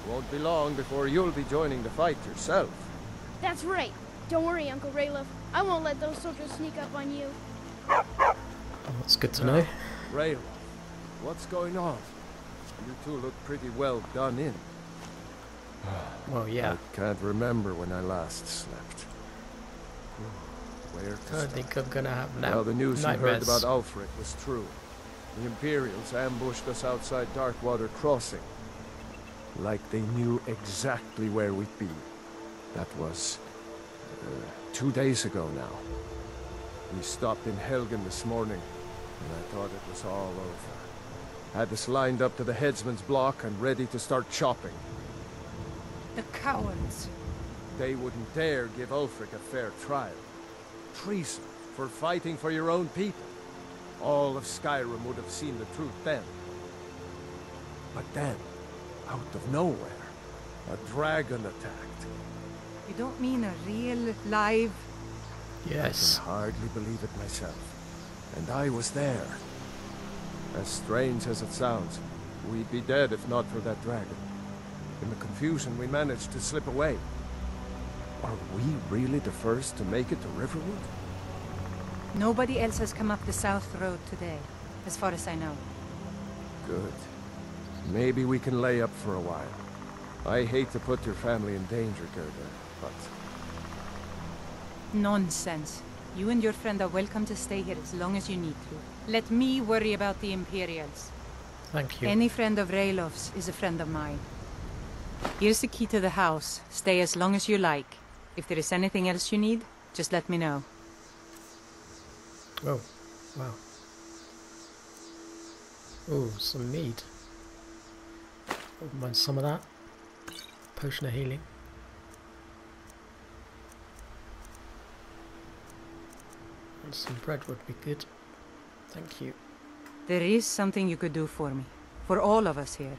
Won't be long before you'll be joining the fight yourself. That's right. Don't worry, Uncle Rayleigh. I won't let those soldiers sneak up on you. That's good to know. Rayleigh, what's going on? You two look pretty well done in. Well, yeah. I can't remember when I last slept. Where to I start? think I'm gonna have Well, the news you heard nightmares. about Ulfric was true. The Imperials ambushed us outside Darkwater Crossing. Like they knew exactly where we'd be. That was 2 days ago now. We stopped in Helgen this morning, and I thought it was all over. Had us lined up to the headsman's block and ready to start chopping. The cowards. They wouldn't dare give Ulfric a fair trial. Treason for fighting for your own people. All of Skyrim would have seen the truth then. But then, out of nowhere, a dragon attacked. You don't mean a real, live... Yes. I can hardly believe it myself. And I was there. As strange as it sounds, we'd be dead if not for that dragon. In the confusion, we managed to slip away. Are we really the first to make it to Riverwood? Nobody else has come up the South Road today, as far as I know. Good. Maybe we can lay up for a while. I hate to put your family in danger, Gerda, but... Nonsense. You and your friend are welcome to stay here as long as you need to. Let me worry about the Imperials. Thank you. Any friend of Raylough's is a friend of mine. Here's the key to the house. Stay as long as you like. If there is anything else you need, just let me know. Oh, wow. Oh, some mead. Wouldn't mind some of that. Potion of healing. And some bread would be good. Thank you. There is something you could do for me. For all of us here.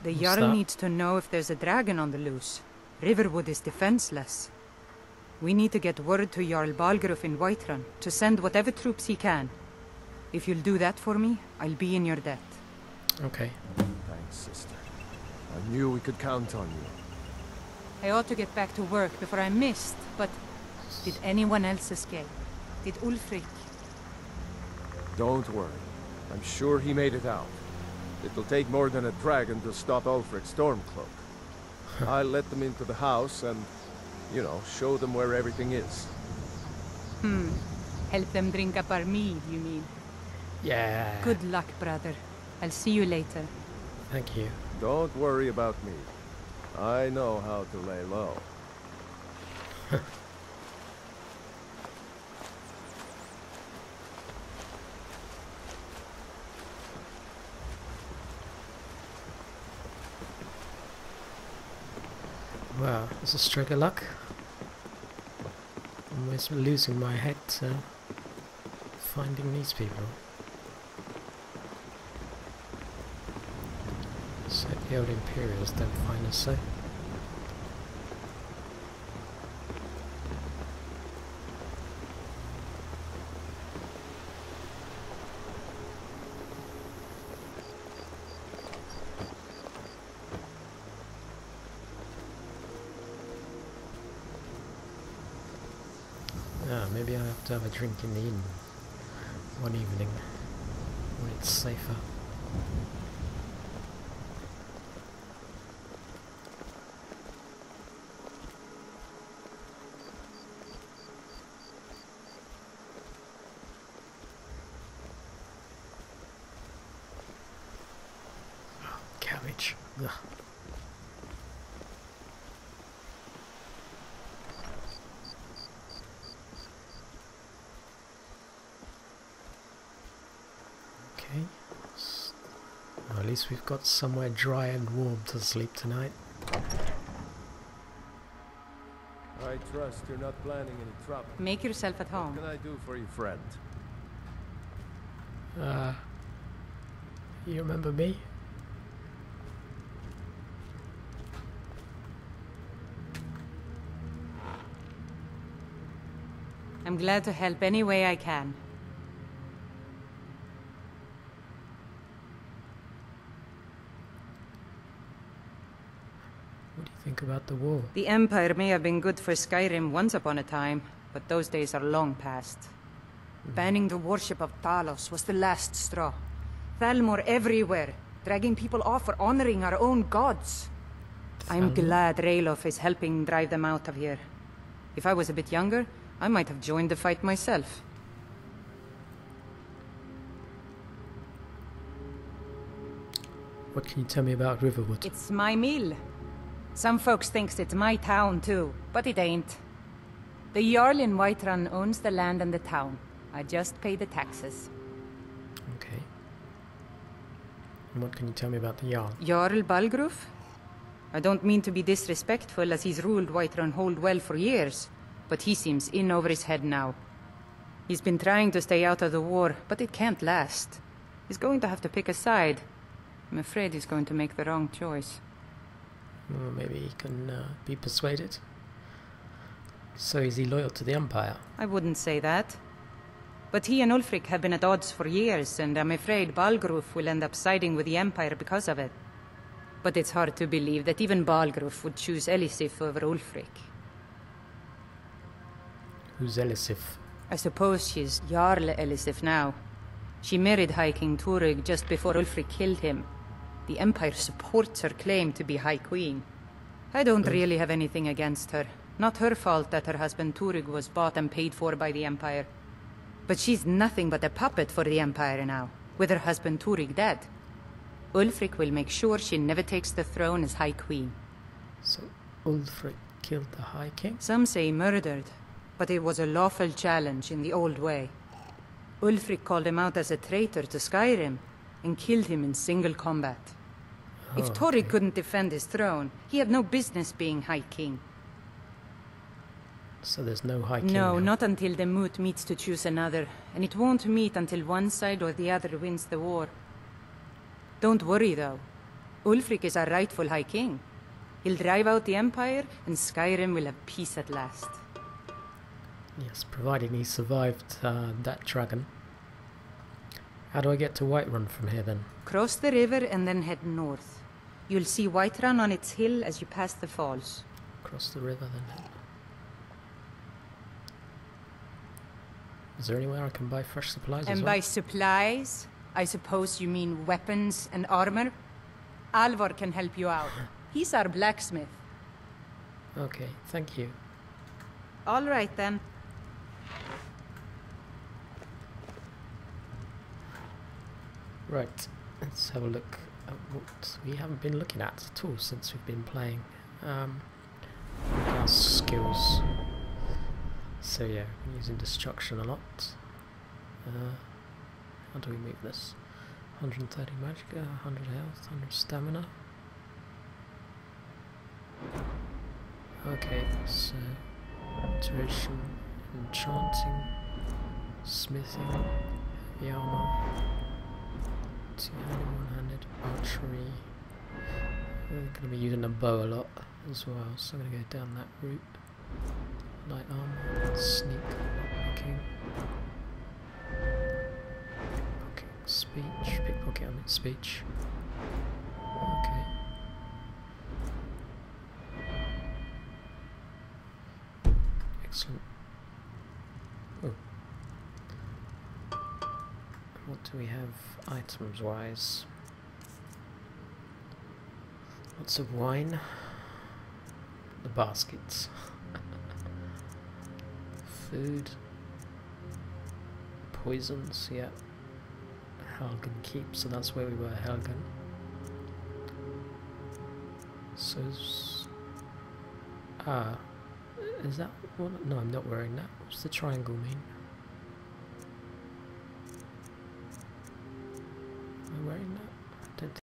The What's Jarl that? needs to know if there's a dragon on the loose. Riverwood is defenseless. We need to get word to Jarl Balgruuf in Whiterun to send whatever troops he can. If you'll do that for me, I'll be in your debt. Okay. Thanks, sister. I knew we could count on you. I ought to get back to work before I missed, but did anyone else escape? Did Ulfric? Don't worry. I'm sure he made it out. It'll take more than a dragon to stop Ulfric's Stormcloak. I'll let them into the house and, you know, show them where everything is. Help them drink up our mead, you mean? Yeah. Good luck, brother. I'll see you later. Thank you. Don't worry about me. I know how to lay low. Wow, this is a stroke of luck. I'm almost losing my head to finding these people. So the old Imperials don't find us, so. Maybe I have to have a drink in the inn one evening when it's safer. Oh, cabbage. Ugh. Okay. Well, at least we've got somewhere dry and warm to sleep tonight. I trust you're not planning any trouble. Make yourself at What home. can I do for you, friend? You remember me? I'm glad to help any way I can. What do you think about the war? The Empire may have been good for Skyrim once upon a time, but those days are long past. Banning the worship of Talos was the last straw. Thalmor everywhere, dragging people off for honoring our own gods. I'm glad Ralof is helping drive them out of here. If I was a bit younger, I might have joined the fight myself. What can you tell me about Riverwood? It's my mill. Some folks thinks it's my town too, but it ain't. The Jarl in Whiterun owns the land and the town. I just pay the taxes. Okay. And what can you tell me about the Jarl? Jarl Balgruf? I don't mean to be disrespectful, as he's ruled Whiterun hold well for years, but he seems in over his head now. He's been trying to stay out of the war, but it can't last. He's going to have to pick a side. I'm afraid he's going to make the wrong choice. Well, maybe he can be persuaded. So is he loyal to the Empire? I wouldn't say that. But he and Ulfric have been at odds for years, and I'm afraid Balgruf will end up siding with the Empire because of it. But it's hard to believe that even Balgruf would choose Elisif over Ulfric. Who's Elisif? I suppose she's Jarl Elisif now. She married High King Turig just before Ulfric killed him. The Empire supports her claim to be High Queen. I don't really have anything against her. Not her fault that her husband Turig was bought and paid for by the Empire. But she's nothing but a puppet for the Empire now, with her husband Turig dead. Ulfric will make sure she never takes the throne as High Queen. So Ulfric killed the High King? Some say murdered, but it was a lawful challenge in the old way. Ulfric called him out as a traitor to Skyrim and killed him in single combat. If Turig couldn't defend his throne, he had no business being High King. So there's no High King No, now. not until the moot meets to choose another, and it won't meet until one side or the other wins the war. Don't worry though. Ulfric is our rightful High King. He'll drive out the Empire, and Skyrim will have peace at last. Yes, providing he survived that dragon. How do I get to Whiterun from here then? Cross the river and then head north. You'll see Whiterun on its hill as you pass the falls. Cross the river then. Is there anywhere I can buy fresh supplies as And well? by supplies, I suppose you mean weapons and armor? Alvor can help you out. He's our blacksmith. Okay, thank you. All right then. Right, let's have a look at what we haven't been looking at all since we've been playing. Our skills. So yeah, we're using destruction a lot. How do we move this? 130 magic, 100 health, 100 stamina. Okay, so iteration, enchanting, smithing, heavy armor, two-handed, one-handed, archery. I'm going to be using a bow a lot as well, so I'm going to go down that route. Light armor, sneak, pickpocketing, speech, pickpocket, I mean speech. Okay. Excellent. Oh. What do we have items wise? Lots of wine. The baskets. Food. Poisons, yeah. Helgen Keep, so that's where we were, Helgen. So, is that one? No, I'm not wearing that. What's the triangle mean? Am I wearing that? I don't think